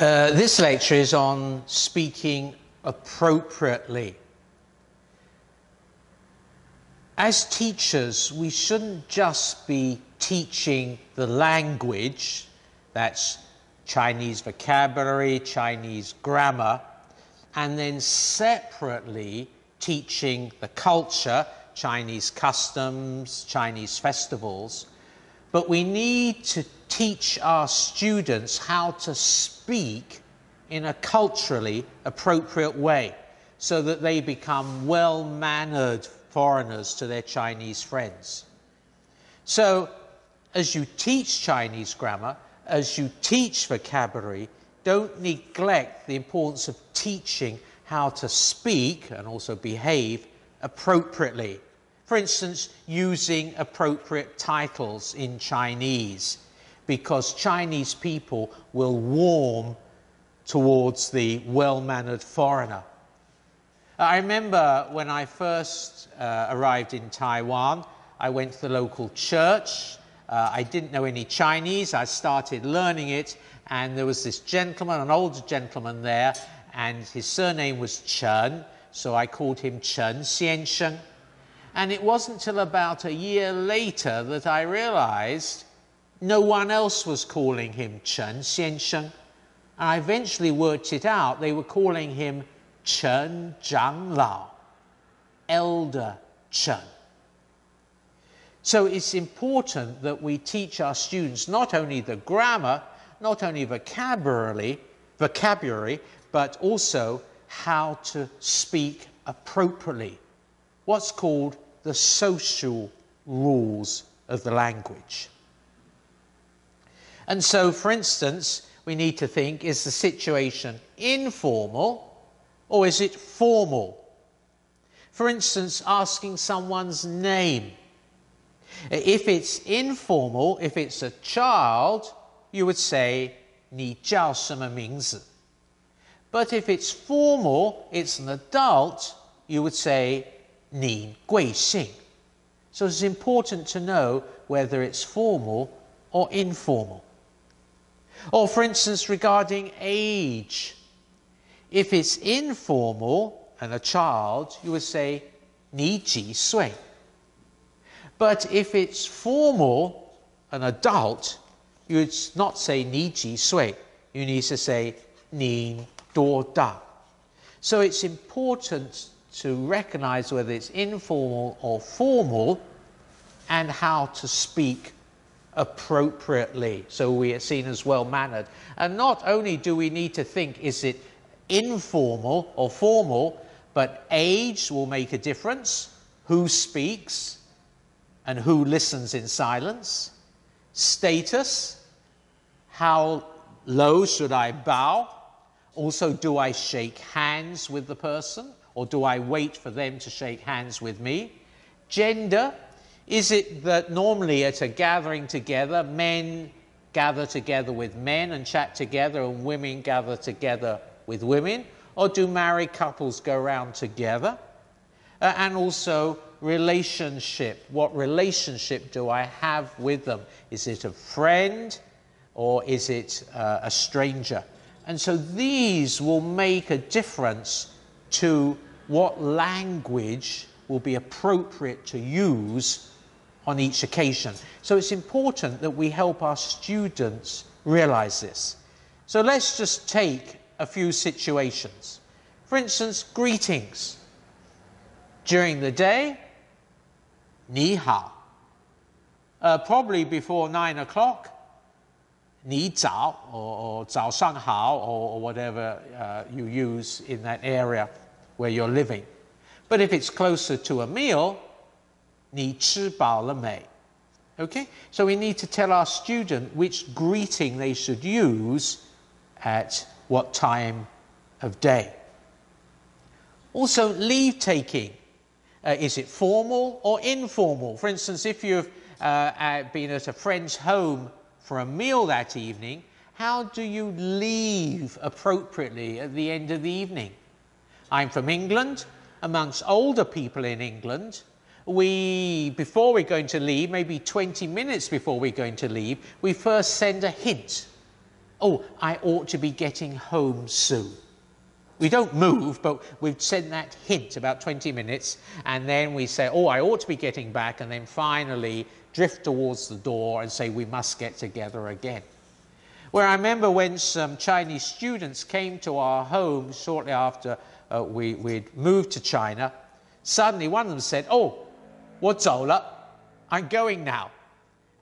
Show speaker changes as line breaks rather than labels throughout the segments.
This lecture is on speaking appropriately. As teachers, we shouldn't just be teaching the language, that's Chinese vocabulary, Chinese grammar, and then separately teaching the culture, Chinese customs, Chinese festivals. But we need to teach our students how to speak in a culturally appropriate way so that they become well-mannered foreigners to their Chinese friends. So, as you teach Chinese grammar, as you teach vocabulary, don't neglect the importance of teaching how to speak and also behave appropriately. For instance, using appropriate titles in Chinese, because Chinese people will warm towards the well-mannered foreigner. I remember when I first arrived in Taiwan, I went to the local church. I didn't know any Chinese. I started learning it, and there was this gentleman, an older gentleman there, and his surname was Chen, so I called him Chen Xiansheng. And it wasn't until about a year later that I realized no one else was calling him Chen Xiansheng. And I eventually worked it out. They were calling him Chen Zhanglao, Elder Chen. So it's important that we teach our students not only the grammar, not only vocabulary, but also how to speak appropriately. What's called the social rules of the language. And so, for instance, we need to think, is the situation informal or is it formal? For instance, asking someone's name. If it's informal, if it's a child, you would say, 你叫什么名字? But if it's formal, it's an adult, you would say, 你贵姓? So it's important to know whether it's formal or informal. Or for instance, regarding age. If it's informal and a child, you would say, 你几岁? But if it's formal, an adult, you would not say 你几岁, you need to say 你多大? So it's important to recognize whether it's informal or formal and how to speak appropriately so we are seen as well-mannered. And not only do we need to think, is it informal or formal, but age will make a difference, who speaks and who listens in silence, status, how low should I bow, also do I shake hands with the person, or do I wait for them to shake hands with me? Gender, is it that normally at a gathering together, men gather together with men and chat together and women gather together with women? Or do married couples go around together? And also relationship. What relationship do I have with them? Is it a friend or is it a stranger? And so these will make a difference to what language will be appropriate to use on each occasion. So it's important that we help our students realize this. So let's just take a few situations. For instance, greetings. During the day, 你好. Probably before 9 o'clock, 你早 or 早上好 or whatever you use in that area where you're living. But if it's closer to a meal, 你吃饱了没? Okay? So we need to tell our student which greeting they should use at what time of day. Also, leave taking. Is it formal or informal? For instance, if you've been at a friend's home for a meal that evening, how do you leave appropriately at the end of the evening? I'm from England. Amongst older people in England, before we're going to leave, maybe 20 minutes before we're going to leave, we first send a hint oh, I ought to be getting home soon. We don't move, but we've sent that hint about 20 minutes, and then we say, oh, I ought to be getting back, and then finally drift towards the door and say, we must get together again. Where I remember when some Chinese students came to our home shortly after we'd moved to China, suddenly one of them said, oh, 我走了, I'm going now.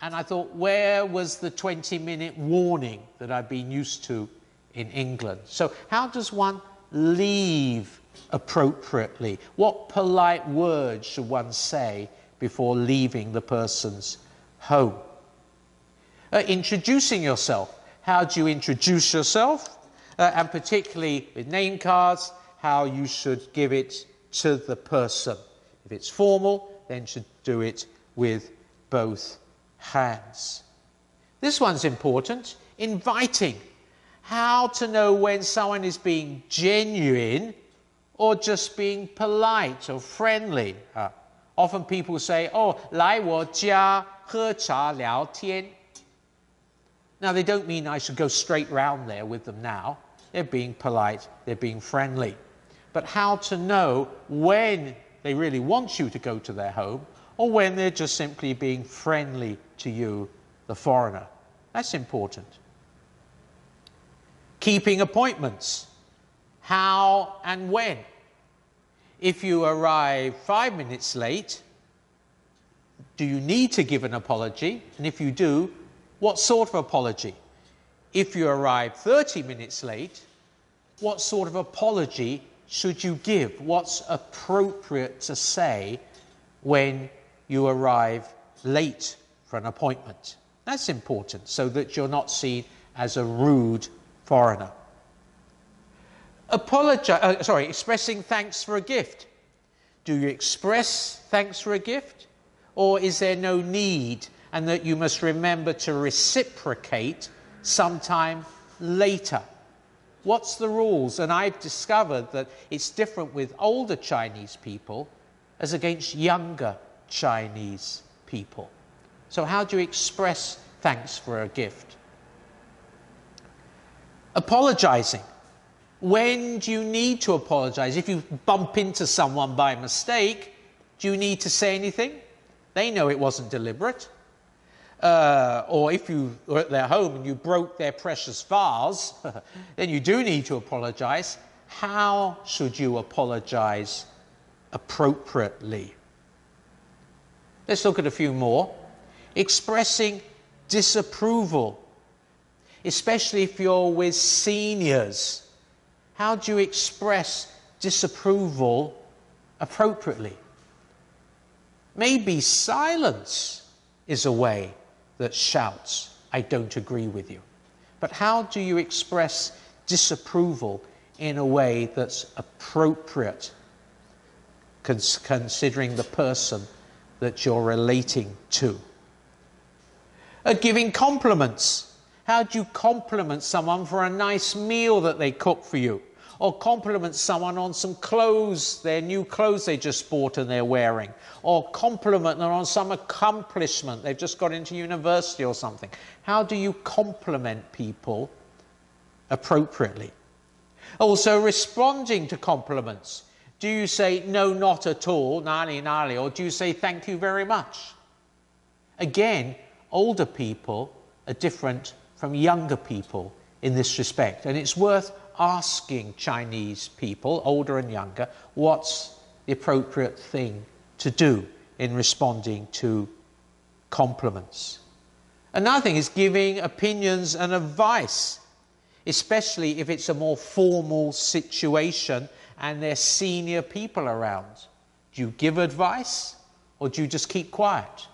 And I thought, where was the 20-minute warning that I've been used to in England? So how does one leave appropriately? What polite words should one say before leaving the person's home? Introducing yourself. How do you introduce yourself? And particularly with name cards, how you should give it to the person. If it's formal, then you should do it with both hands. This one's important. Inviting. How to know when someone is being genuine or just being polite or friendly. Often people say, oh, 来我家喝茶聊天. Now, they don't mean I should go straight round there with them now. They're being polite, they're being friendly. But how to know when they really want you to go to their home or when they're just simply being friendly to you, the foreigner. That's important. Keeping appointments. How and when. If you arrive 5 minutes late, do you need to give an apology? And if you do, what sort of apology? If you arrive 30 minutes late, what sort of apology should you give? What's appropriate to say when you arrive late for an appointment? That's important so that you're not seen as a rude foreigner. Expressing thanks for a gift. Do you express thanks for a gift? Or is there no need and that you must remember to reciprocate sometime later? What's the rules? And I've discovered that it's different with older Chinese people as against younger Chinese people. So how do you express thanks for a gift? Apologizing. When do you need to apologize? If you bump into someone by mistake, do you need to say anything? They know it wasn't deliberate. Or if you were at their home and you broke their precious vase, then you do need to apologize. How should you apologize appropriately? Let's look at a few more. Expressing disapproval, especially if you're with seniors. How do you express disapproval appropriately? Maybe silence is a way that shouts, I don't agree with you. But how do you express disapproval in a way that's appropriate, considering the person that you're relating to? Giving compliments. How do you compliment someone for a nice meal that they cook for you? Or compliment someone on some clothes, their new clothes they just bought and they're wearing. Or compliment them on some accomplishment, they've just got into university or something. How do you compliment people appropriately? Also, responding to compliments. Do you say, no, not at all, nali nali, or do you say, thank you very much? Again, older people are different from younger people in this respect. And it's worth asking Chinese people, older and younger, what's the appropriate thing to do in responding to compliments. Another thing is giving opinions and advice, especially if it's a more formal situation and there's senior people around. Do you give advice or do you just keep quiet?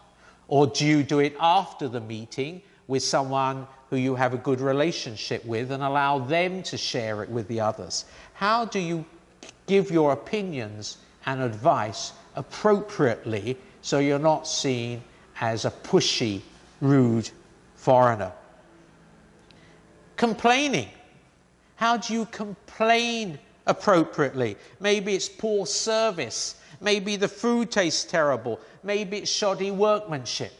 Or do you do it after the meeting with someone who you have a good relationship with and allow them to share it with the others? How do you give your opinions and advice appropriately so you're not seen as a pushy, rude foreigner? Complaining. How do you complain appropriately? Maybe it's poor service. Maybe the food tastes terrible. Maybe it's shoddy workmanship.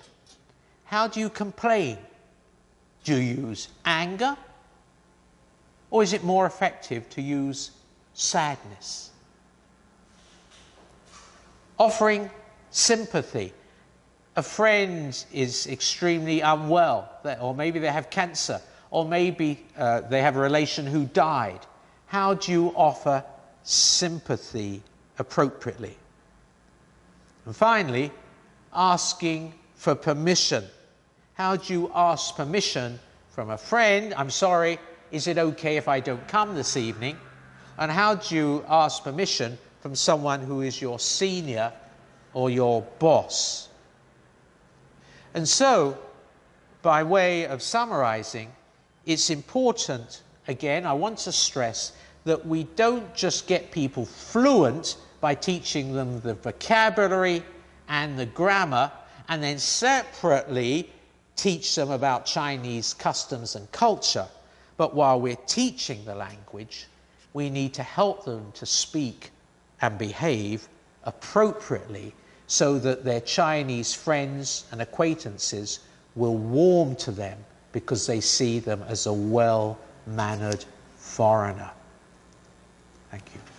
How do you complain? Do you use anger Or is it more effective to use sadness? Offering sympathy. A friend is extremely unwell, or maybe they have cancer, or maybe they have a relation who died. How do you offer sympathy appropriately? And finally, asking for permission. How do you ask permission from a friend? I'm sorry, is it okay if I don't come this evening? And how do you ask permission from someone who is your senior or your boss? And so, by way of summarizing, it's important, again, I want to stress that we don't just get people fluent by teaching them the vocabulary and the grammar, and then separately teach them about Chinese customs and culture. But while we're teaching the language, we need to help them to speak and behave appropriately so that their Chinese friends and acquaintances will warm to them because they see them as a well-mannered foreigner. Thank you.